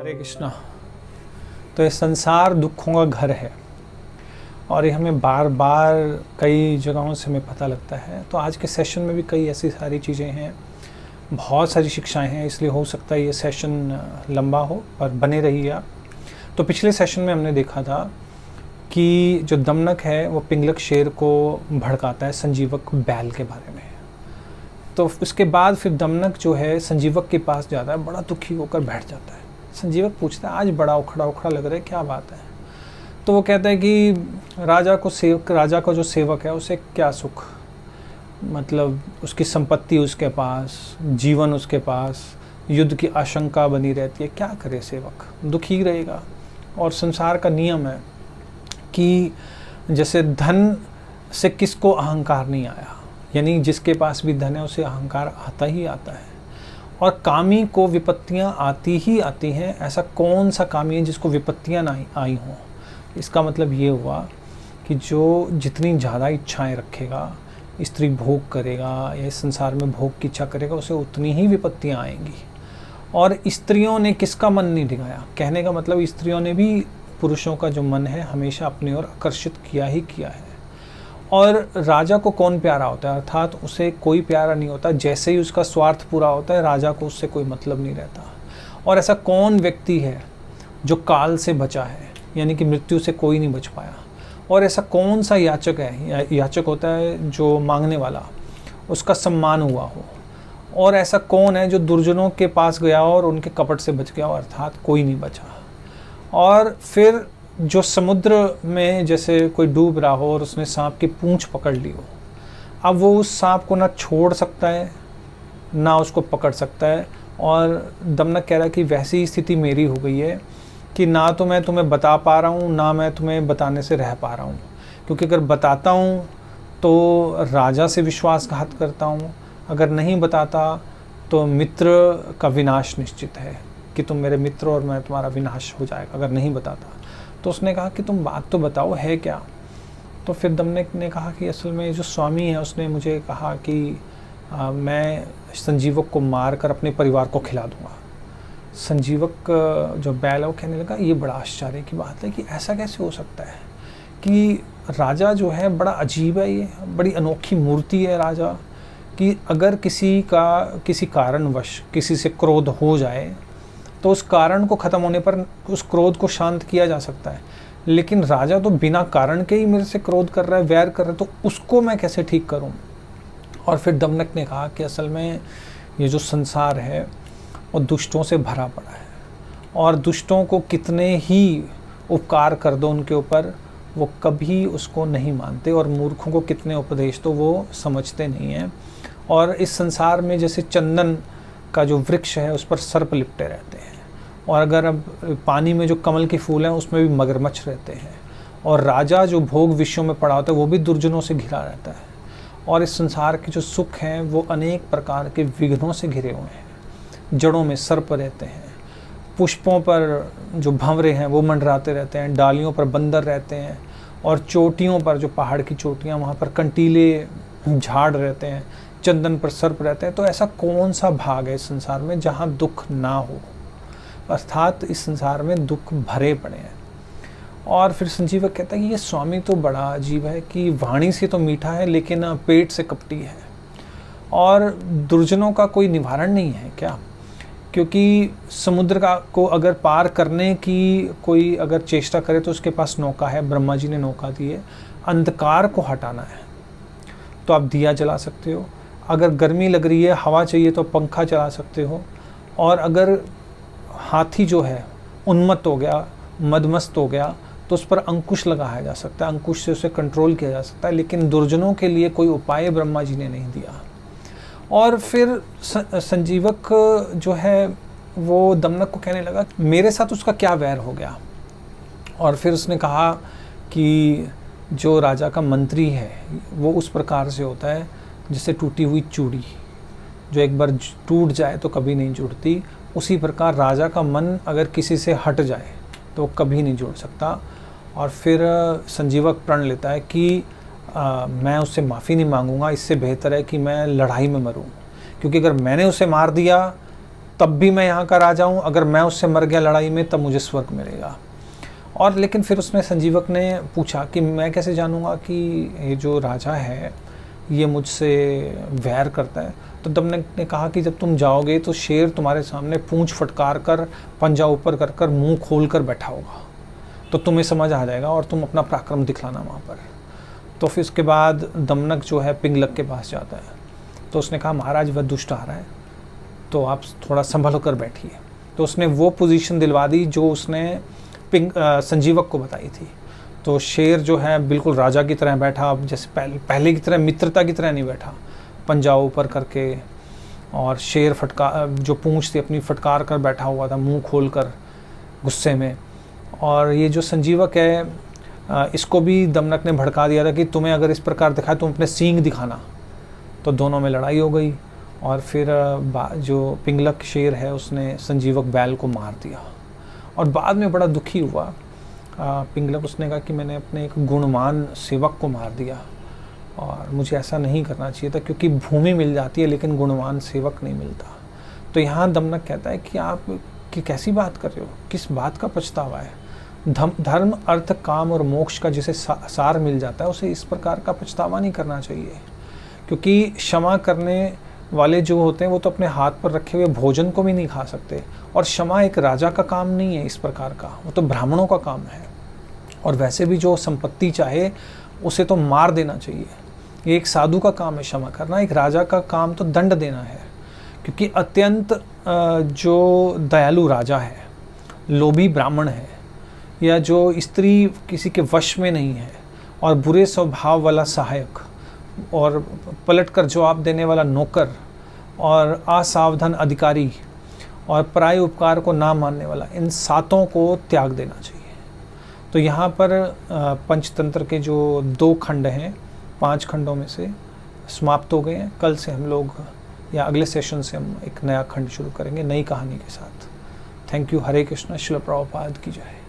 हरे कृष्णा। तो ये संसार दुखों का घर है और ये हमें बार बार कई जगहों से हमें पता लगता है। तो आज के सेशन में भी कई ऐसी सारी चीज़ें हैं, बहुत सारी शिक्षाएं हैं, इसलिए हो सकता है ये सेशन लंबा हो, पर बने रहिए आप। तो पिछले सेशन में हमने देखा था कि जो दमनक है वो पिंगलक शेर को भड़काता है संजीवक बैल के बारे में। तो उसके बाद फिर दमनक जो है संजीवक के पास जाता है, बड़ा दुखी होकर बैठ जाता है। संजीवक पूछता है, आज बड़ा उखड़ा उखड़ा लग रहा है, क्या बात है? तो वो कहता है कि राजा का जो सेवक है उसे क्या सुख, मतलब उसकी संपत्ति उसके पास, जीवन उसके पास, युद्ध की आशंका बनी रहती है, क्या करे सेवक, दुखी रहेगा। और संसार का नियम है कि जैसे धन से किसको अहंकार नहीं आया, यानी जिसके पास भी धन है उसे अहंकार आता ही आता है। और कामी को विपत्तियां आती ही आती हैं। ऐसा कौन सा कामी है जिसको विपत्तियां ना आई हों? इसका मतलब ये हुआ कि जो जितनी ज़्यादा इच्छाएं रखेगा, स्त्री भोग करेगा या इस संसार में भोग की इच्छा करेगा, उसे उतनी ही विपत्तियां आएंगी। और स्त्रियों ने किसका मन नहीं दिखाया? कहने का मतलब स्त्रियों ने भी पुरुषों का जो मन है हमेशा अपनी ओर आकर्षित किया ही किया है। और राजा को कौन प्यारा होता है? अर्थात उसे कोई प्यारा नहीं होता। जैसे ही उसका स्वार्थ पूरा होता है, राजा को उससे कोई मतलब नहीं रहता। और ऐसा कौन व्यक्ति है जो काल से बचा है, यानी कि मृत्यु से कोई नहीं बच पाया? और ऐसा कौन सा याचक है, याचक होता है जो मांगने वाला, उसका सम्मान हुआ हो? और ऐसा कौन है जो दुर्जनों के पास गया और उनके कपट से बच गया हो? अर्थात कोई नहीं बचा। और फिर जो समुद्र में जैसे कोई डूब रहा हो और उसने सांप की पूंछ पकड़ ली हो, अब वो उस सांप को ना छोड़ सकता है ना उसको पकड़ सकता है। और दमनक कह रहा है कि वैसी स्थिति मेरी हो गई है कि ना तो मैं तुम्हें बता पा रहा हूँ, ना मैं तुम्हें बताने से रह पा रहा हूँ। क्योंकि अगर बताता हूँ तो राजा से विश्वासघात करता हूँ, अगर नहीं बताता तो मित्र का विनाश निश्चित है कि तुम मेरे मित्र और मैं तुम्हारा विनाश हो जाएगा अगर नहीं बताता। तो उसने कहा कि तुम बात तो बताओ, है क्या? तो फिर दमनक ने कहा कि असल में जो स्वामी है उसने मुझे कहा कि मैं संजीवक को मार कर अपने परिवार को खिला दूंगा। संजीवक जो बैल है वो कहने लगा, ये बड़ा आश्चर्य की बात है कि ऐसा कैसे हो सकता है कि राजा जो है बड़ा अजीब है, ये बड़ी अनोखी मूर्ति है राजा, कि अगर किसी कारणवश किसी से क्रोध हो जाए तो उस कारण को ख़त्म होने पर उस क्रोध को शांत किया जा सकता है। लेकिन राजा तो बिना कारण के ही मेरे से क्रोध कर रहा है, वैर कर रहा है, तो उसको मैं कैसे ठीक करूं? और फिर दमनक ने कहा कि असल में ये जो संसार है वो दुष्टों से भरा पड़ा है और दुष्टों को कितने ही उपकार कर दो उनके ऊपर, वो कभी उसको नहीं मानते, और मूर्खों को कितने उपदेश तो वो समझते नहीं हैं। और इस संसार में जैसे चंदन का जो वृक्ष है उस पर सर्प लिपटे रहते हैं, और अगर अब पानी में जो कमल के फूल हैं उसमें भी मगरमच्छ रहते हैं, और राजा जो भोग विषयों में पड़ा होता है वो भी दुर्जनों से घिरा रहता है। और इस संसार के जो सुख हैं वो अनेक प्रकार के विघ्नों से घिरे हुए हैं। जड़ों में सर्प रहते हैं, पुष्पों पर जो भंवरे हैं वो मंडराते रहते हैं, डालियों पर बंदर रहते हैं, और चोटियों पर जो पहाड़ की चोटियाँ वहाँ पर कंटीले झाड़ रहते हैं, चंदन पर सर्प रहते हैं। तो ऐसा कौन सा भाग है इस संसार में जहाँ दुख ना हो? अर्थात इस संसार में दुख भरे पड़े हैं। और फिर संजीवक कहता है कि ये स्वामी तो बड़ा अजीब है कि वाणी से तो मीठा है लेकिन पेट से कपटी है, और दुर्जनों का कोई निवारण नहीं है क्या? क्योंकि समुद्र को अगर पार करने की कोई अगर चेष्टा करे तो उसके पास नौका है, ब्रह्मा जी ने नौका दी है। अंधकार को हटाना है तो आप दिया जला सकते हो, अगर गर्मी लग रही है, हवा चाहिए तो पंखा चला सकते हो, और अगर हाथी जो है उन्मत्त हो गया, मदमस्त हो गया, तो उस पर अंकुश लगाया जा सकता है, अंकुश से उसे कंट्रोल किया जा सकता है। लेकिन दुर्जनों के लिए कोई उपाय ब्रह्मा जी ने नहीं दिया। और फिर संजीवक जो है वो दमनक को कहने लगा, मेरे साथ उसका क्या वैर हो गया? और फिर उसने कहा कि जो राजा का मंत्री है वो उस प्रकार से होता है जैसे टूटी हुई चूड़ी, जो एक बार टूट जाए तो कभी नहीं जुड़ती। उसी प्रकार राजा का मन अगर किसी से हट जाए तो कभी नहीं जुड़ सकता। और फिर संजीवक प्रण लेता है कि मैं उससे माफ़ी नहीं मांगूंगा, इससे बेहतर है कि मैं लड़ाई में मरूं, क्योंकि अगर मैंने उसे मार दिया तब भी मैं यहाँ का राजा हूँ, अगर मैं उससे मर गया लड़ाई में तब मुझे स्वर्ग मिलेगा। और लेकिन फिर उसमें संजीवक ने पूछा कि मैं कैसे जानूँगा कि ये जो राजा है ये मुझसे वैर करता है। तो दमनक ने कहा कि जब तुम जाओगे तो शेर तुम्हारे सामने पूंछ फटकार कर, पंजा ऊपर कर कर, मुंह खोल कर बैठा होगा, तो तुम्हें समझ आ जाएगा और तुम अपना पराक्रम दिखलाना वहाँ पर। तो फिर उसके बाद दमनक जो है पिंगलक के पास जाता है। तो उसने कहा महाराज वह दुष्ट आ रहा है, तो आप थोड़ा संभल कर बैठिए। तो उसने वो पोजीशन दिलवा दी जो उसने संजीवक को बताई थी। तो शेर जो है बिल्कुल राजा की तरह बैठा, अब जैसे पहले की तरह मित्रता की तरह नहीं बैठा, पंजा ऊपर करके, और शेर फटकार जो पूंछ थी अपनी फटकार कर बैठा हुआ था, मुंह खोल कर गुस्से में। और ये जो संजीवक है इसको भी दमनक ने भड़का दिया था कि तुम्हें अगर इस प्रकार दिखाए तुम अपने सींग दिखाना। तो दोनों में लड़ाई हो गई और फिर जो पिंगलक शेर है उसने संजीवक बैल को मार दिया। और बाद में बड़ा दुखी हुआ पिंगलक, उसने कहा कि मैंने अपने एक गुणवान सेवक को मार दिया और मुझे ऐसा नहीं करना चाहिए था, क्योंकि भूमि मिल जाती है लेकिन गुणवान सेवक नहीं मिलता। तो यहाँ दमनक कहता है कि आप कि कैसी बात कर रहे हो, किस बात का पछतावा है? धर्म अर्थ काम और मोक्ष का जिसे सार मिल जाता है उसे इस प्रकार का पछतावा नहीं करना चाहिए, क्योंकि क्षमा करने वाले जो होते हैं वो तो अपने हाथ पर रखे हुए भोजन को भी नहीं खा सकते। और क्षमा एक राजा का काम नहीं है इस प्रकार का, वो तो ब्राह्मणों का काम है। और वैसे भी जो संपत्ति चाहे उसे तो मार देना चाहिए, ये एक साधु का काम है क्षमा करना, एक राजा का काम तो दंड देना है। क्योंकि अत्यंत जो दयालु राजा है, लोभी ब्राह्मण है, या जो स्त्री किसी के वश में नहीं है, और बुरे स्वभाव वाला सहायक, और पलटकर जवाब देने वाला नौकर, और असावधान अधिकारी, और पराये उपकार को ना मानने वाला, इन सातों को त्याग देना चाहिए। तो यहाँ पर पंचतंत्र के जो 2 खंड हैं 5 खंडों में से समाप्त हो गए हैं। कल से हम लोग या अगले सेशन से हम एक नया खंड शुरू करेंगे नई कहानी के साथ। Thank you. हरे कृष्ण। श्रील प्रभुपाद की जय।